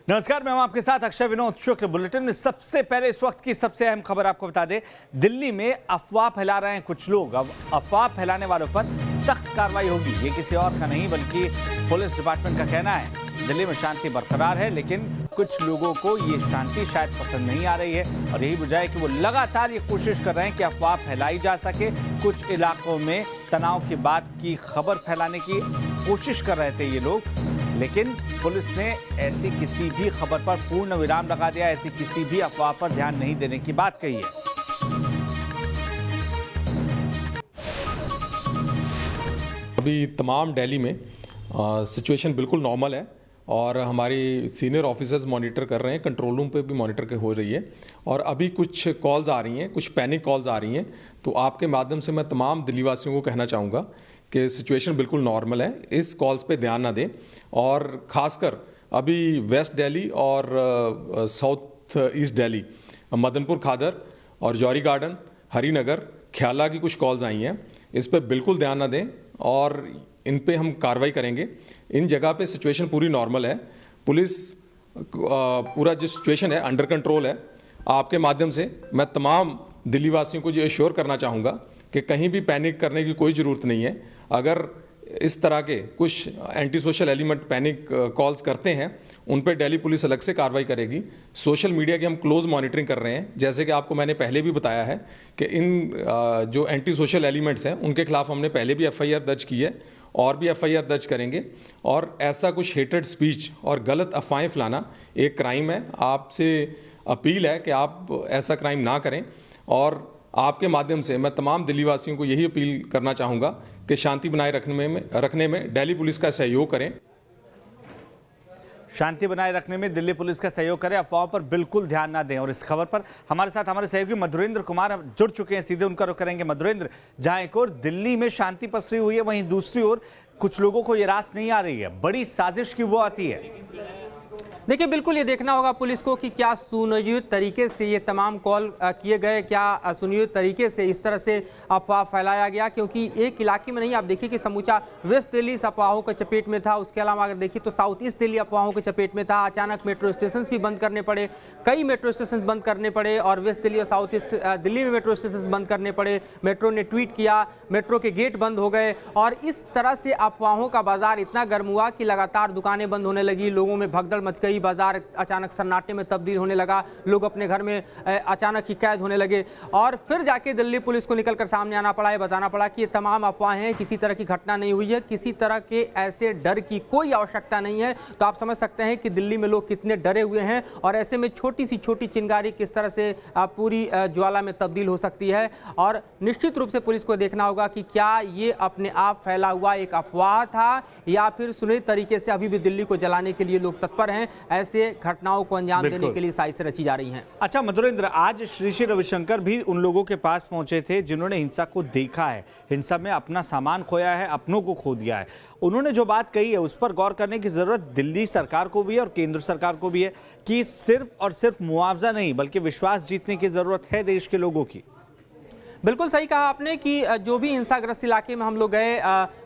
नमस्कार, मैं हूं आपके साथ अक्षय विनोद शुक्ल। बुलेटिन में सबसे पहले इस वक्त की सबसे अहम खबर आपको बता दें। दिल्ली में अफवाह फैला रहे हैं कुछ लोग। अब अफवाह फैलाने वालों पर सख्त कार्रवाई होगी। ये किसी और का नहीं बल्कि पुलिस डिपार्टमेंट का कहना है। दिल्ली में शांति बरकरार है, लेकिन कुछ लोगों को ये शांति शायद पसंद नहीं आ रही है और यही वजह है कि वो लगातार ये कोशिश कर रहे हैं कि अफवाह फैलाई जा सके। कुछ इलाकों में तनाव की बात की खबर फैलाने की कोशिश कर रहे थे ये लोग, लेकिन पुलिस ने ऐसी किसी भी खबर पर पूर्ण विराम लगा दिया। ऐसी किसी भी अफवाह पर ध्यान नहीं देने की बात कही है। अभी तमाम दिल्ली में सिचुएशन बिल्कुल नॉर्मल है और हमारी सीनियर ऑफिसर्स मॉनिटर कर रहे हैं, कंट्रोल रूम पे भी मॉनिटर हो रही है। और अभी कुछ कॉल्स आ रही हैं, कुछ पैनिक कॉल्स आ रही हैं, तो आपके माध्यम से मैं तमाम दिल्ली वासियों को कहना चाहूँगा कि सिचुएशन बिल्कुल नॉर्मल है। इस कॉल्स पे ध्यान ना दें और ख़ासकर अभी वेस्ट दिल्ली और साउथ ईस्ट दिल्ली, मदनपुर खादर और जौहरी गार्डन, हरिनगर, ख्याला की कुछ कॉल्स आई हैं। इस पे बिल्कुल ध्यान ना दें और इन पे हम कार्रवाई करेंगे। इन जगह पे सिचुएशन पूरी नॉर्मल है। पुलिस पूरा जो सिचुएशन है अंडर कंट्रोल है। आपके माध्यम से मैं तमाम दिल्ली वासियों को ये एश्योर करना चाहूँगा कि कहीं भी पैनिक करने की कोई ज़रूरत नहीं है। अगर इस तरह के कुछ anti social element panic calls करते हैं, उन पर दिल्ली पुलिस अलग से कार्रवाई करेगी। सोशल मीडिया की हम क्लोज मॉनिटरिंग कर रहे हैं। जैसे कि आपको मैंने पहले भी बताया है कि इन जो एंटी सोशल एलिमेंट्स हैं उनके खिलाफ हमने पहले भी एफआईआर दर्ज की है और भी एफआईआर दर्ज करेंगे। और ऐसा कुछ हेटेड स्पीच और गलत अफवाहें फैलाना एक क्राइम है। आपसे अपील है कि आप ऐसा क्राइम ना करें और आपके माध्यम से मैं तमाम दिल्ली वासियों को यही अपील करना चाहूँगा कि शांति बनाए रखने में दिल्ली पुलिस का सहयोग करें। शांति बनाए रखने में दिल्ली पुलिस का सहयोग करें, अफवाहों पर बिल्कुल ध्यान ना दें। और इस खबर पर हमारे साथ हमारे सहयोगी मधुरेंद्र कुमार जुड़ चुके हैं, सीधे उनका रुख करेंगे। मधुरेंद्र, जहां एक और दिल्ली में शांति पसरी हुई है, वहीं दूसरी ओर कुछ लोगों को ये रास नहीं आ रही है। बड़ी साजिश की वो आती है। देखिए, बिल्कुल ये देखना होगा पुलिस को कि क्या सुनियोजित तरीके से ये तमाम कॉल किए गए, क्या सुनियोजित तरीके से इस तरह से अफवाह फैलाया गया, क्योंकि एक इलाके में नहीं, आप देखिए कि समूचा वेस्ट दिल्ली इस अफवाहों के चपेट में था। उसके अलावा अगर देखिए तो साउथ ईस्ट दिल्ली अफवाहों के चपेट में था। अचानक मेट्रो स्टेशन भी बंद करने पड़े, कई मेट्रो स्टेशन बंद करने पड़े और वेस्ट दिल्ली और साउथ ईस्ट दिल्ली में मेट्रो स्टेशन बंद करने पड़े। मेट्रो ने ट्वीट किया, मेट्रो के गेट बंद हो गए और इस तरह से अफवाहों का बाजार इतना गर्म हुआ कि लगातार दुकानें बंद होने लगी, लोगों में भगदड़ मच गई, बाजार अचानक सन्नाटे में तब्दील होने लगा, लोग अपने घर में अचानक ही कैद होने लगे और फिर जाके दिल्ली पुलिस को निकलकर सामने आना पड़ा, बताना पड़ा कि ये तमाम अफवाहें, किसी तरह की घटना नहीं हुई है, किसी तरह के ऐसे डर की कोई आवश्यकता नहीं है। तो आप समझ सकते हैं कि दिल्ली में लोग कितने डरे हुए हैं और ऐसे में छोटी सी छोटी चिंगारी किस तरह से पूरी ज्वाला में तब्दील हो सकती है। और निश्चित रूप से पुलिस को देखना होगा कि क्या ये अपने आप फैला हुआ एक अफवाह था या फिर सुनियोजित तरीके से अभी भी दिल्ली को जलाने के लिए लोग तत्पर हैं, ऐसे घटनाओं को अंजाम देने के लिए साजिश रची जा रही हैं। अच्छा मधुरेंद्र, आज श्री रविशंकर भी उन लोगों के पास पहुंचे थे जिन्होंने हिंसा को देखा है, हिंसा में अपना सामान खोया है, अपनों को खो दिया है। उन्होंने जो बात कही है उस पर गौर करने की जरूरत दिल्ली सरकार को भी है और केंद्र सरकार को भी है कि सिर्फ और सिर्फ मुआवजा नहीं बल्कि विश्वास जीतने की जरूरत है देश के लोगों की। बिल्कुल सही कहा आपने कि जो भी हिंसाग्रस्त इलाके में हम लोग गए,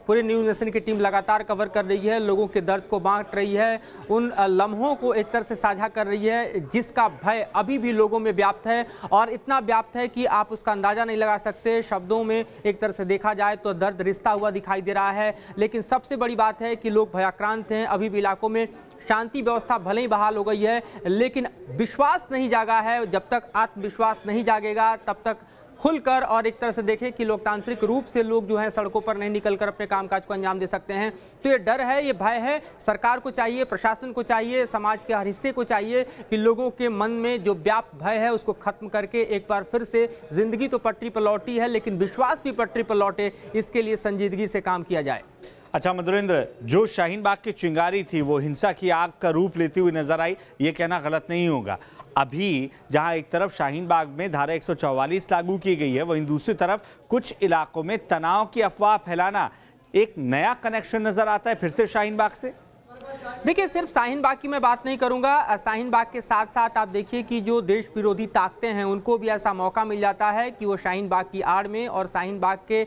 पूरे न्यूज़ नेशन की टीम लगातार कवर कर रही है, लोगों के दर्द को बांट रही है, उन लम्हों को एक तरह से साझा कर रही है जिसका भय अभी भी लोगों में व्याप्त है और इतना व्याप्त है कि आप उसका अंदाज़ा नहीं लगा सकते। शब्दों में एक तरह से देखा जाए तो दर्द रिश्ता हुआ दिखाई दे रहा है, लेकिन सबसे बड़ी बात है कि लोग भयाक्रांत हैं। अभी भी इलाकों में शांति व्यवस्था भले ही बहाल हो गई है, लेकिन विश्वास नहीं जागा है। जब तक आत्मविश्वास नहीं जागेगा तब तक खुलकर और एक तरह से देखें कि लोकतांत्रिक रूप से लोग जो हैं सड़कों पर नहीं निकलकर अपने कामकाज को अंजाम दे सकते हैं। तो ये डर है, ये भय है। सरकार को चाहिए, प्रशासन को चाहिए, समाज के हर हिस्से को चाहिए कि लोगों के मन में जो व्याप्त भय है उसको खत्म करके एक बार फिर से जिंदगी तो पटरी पर लौटी है लेकिन विश्वास भी पटरी पर लौटे, इसके लिए संजीदगी से काम किया जाए। अच्छा मधुरेंद्र, जो शाहीन बाग की चिंगारी थी वो हिंसा की आग का रूप लेती हुई नजर आई, ये कहना गलत नहीं होगा। अभी जहां एक तरफ शाहीन बाग में धारा 144 लागू की गई है, वहीं दूसरी तरफ कुछ इलाकों में तनाव की अफवाह फैलाना, एक नया कनेक्शन नजर आता है फिर से शाहीन बाग से। देखिए, सिर्फ शाहीन बाग की मैं बात नहीं करूंगा, शाहीन बाग के साथ साथ आप देखिए कि जो देश विरोधी ताकतें हैं उनको भी ऐसा मौका मिल जाता है कि वो शाहीन बाग की आड़ में और शाहीन बाग के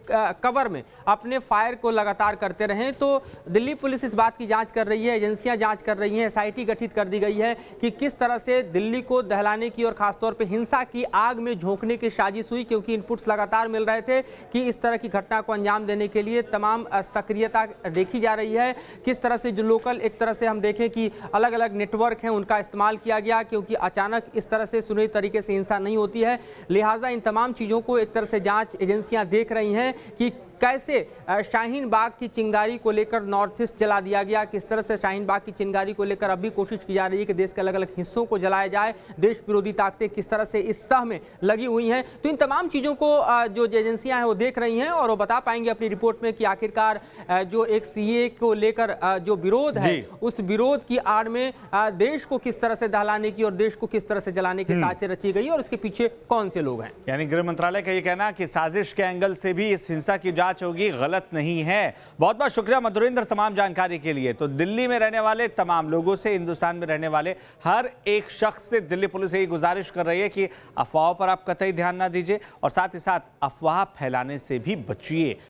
कवर में अपने फायर को लगातार करते रहे। तो दिल्ली पुलिस इस बात की जांच कर रही है, एजेंसियां जांच कर रही हैं, एसआईटी गठित कर दी गई है कि किस तरह से दिल्ली को दहलाने की और खासतौर पे हिंसा की आग में झोंकने की साजिश हुई, क्योंकि इनपुट्स लगातार मिल रहे थे कि इस तरह की घटना को अंजाम देने के लिए तमाम सक्रियता देखी जा रही है। किस तरह से जो लोकल एक तरह से हम देखें कि अलग अलग नेटवर्क हैं उनका इस्तेमाल किया गया, क्योंकि अचानक इस तरह से सुनिश्चित तरीके से हिंसा नहीं होती है। लिहाजा इन तमाम चीज़ों को एक तरह से जांच एजेंसियां देख रही हैं कि कैसे शाहीन बाग की चिंगारी को लेकर नॉर्थ ईस्ट जला दिया गया, किस तरह से शाहीन बाग की चिंगारी को लेकर अब भी कोशिश की जा रही है कि देश के अलग अलग हिस्सों को जलाया जाए। देश विरोधी ताकतें किस तरह से इस सह में लगी हुई हैं। तो इन तमाम चीज़ों को जो एजेंसियां हैं वो देख रही हैं और वो बता पाएंगे अपनी रिपोर्ट में कि आखिरकार जो एक सीए को लेकर जो विरोध है उस विरोध की आड़ में देश को किस तरह से दहलाने की और देश को किस तरह से जलाने की साजिश रची गई और उसके पीछे कौन से लोग हैं। यानी गृह मंत्रालय का ये कहना कि साजिश के एंगल से भी इस हिंसा की जांच होगी, गलत नहीं है। बहुत बहुत शुक्रिया मधुरेंद्र तमाम जानकारी के लिए। तो दिल्ली में रहने वाले तमाम लोगों से, हिंदुस्तान में रहने वाले हर एक शख्स से दिल्ली पुलिस यही गुजारिश कर रही है कि अफवाहों पर आप कतई ध्यान ना दीजिए और साथ ही साथ अफवाह फैलाने से भी बचिए।